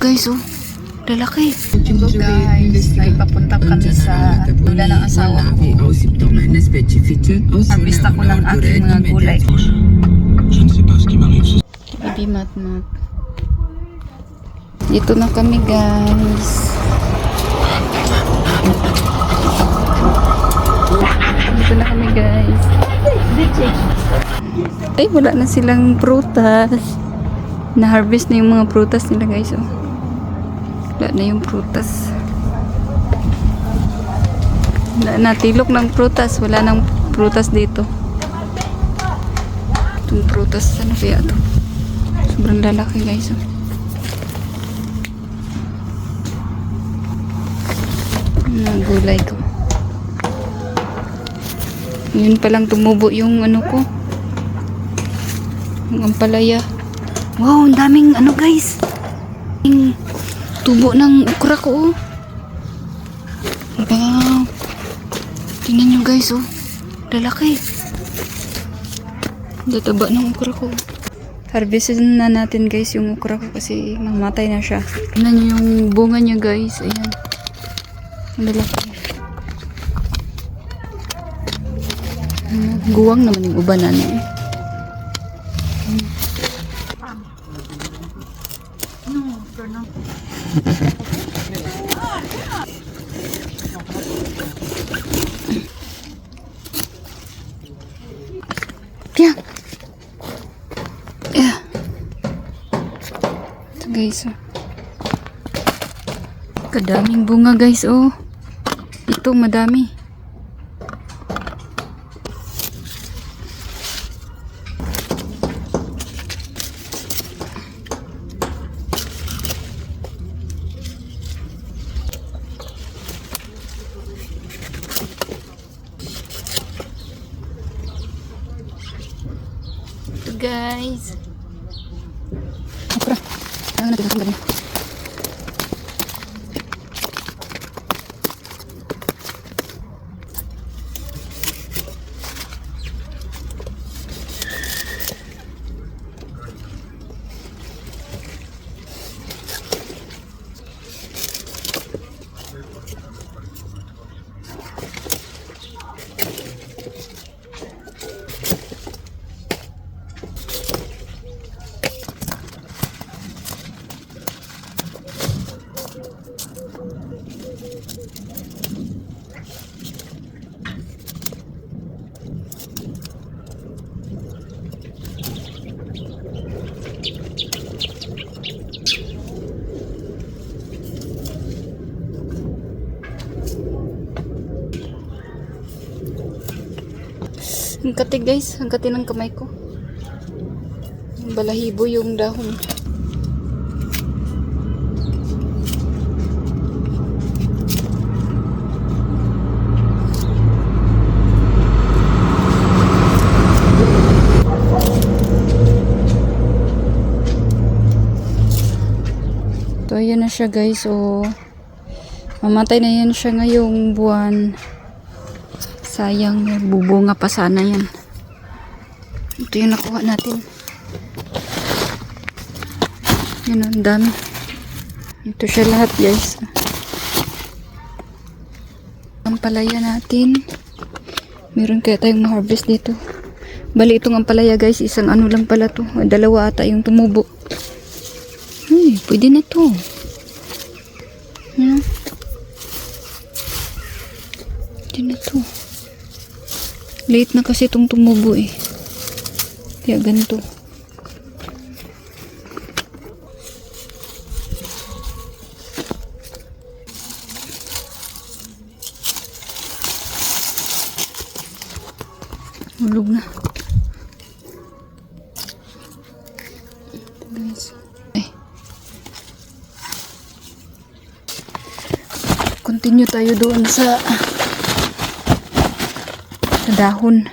guys, oh. Lalaki. So guys, papunta kami sa tula ng asawa ko. Harvest ako ng aking mga gulay. Baby mat-mat. Dito na kami guys. Dito na kami guys. Ay, wala na silang prutas. Na-harvest na yung mga prutas nila guys, oh. Wala na yung prutas. Natilok ng prutas. Wala nang prutas dito. Itong prutas, ano kaya ito? Sobrang lalaki guys, oh. Ang gulay ko. Yun palang tumubo yung ano ko. Yung ampalaya. Wow, ang daming ano guys. Yung tubo ng okra ko, oh. Wow. Tingnan nyo guys, oh. Lalaki. Databa ng okra ko. Harvestin na natin guys yung okra ko kasi mamatay na siya. Tingnan nyo yung bunga niya guys. Ayan. Ang lalaki. Guwang naman yung ubanan eh. Tiyan. Yeah. Ito guys, oh. Kadaming bunga guys, oh. Ito madami. Guys, okra. Ano natin ang galing. Ang kati guys, ang kati ng kamay ko. Yung balahibo yung dahon. So ayan na siya guys, so mamatay na yan siya ngayong buwan. Sayang, bubunga pa sana yan. Ito yung nakuha natin. Yan, ang dami. Ito siya lahat guys. Ang palaya natin. Meron kaya tayong ma-harvest dito. Bali itong ampalaya guys, isang ano lang pala to. Dalawa ata yung tumubo. Pwede na to. Pwede na to. Late na kasi itong tumubo eh. Kaya ganito. Hulog na. Guys. Continue tayo doon sa dahon.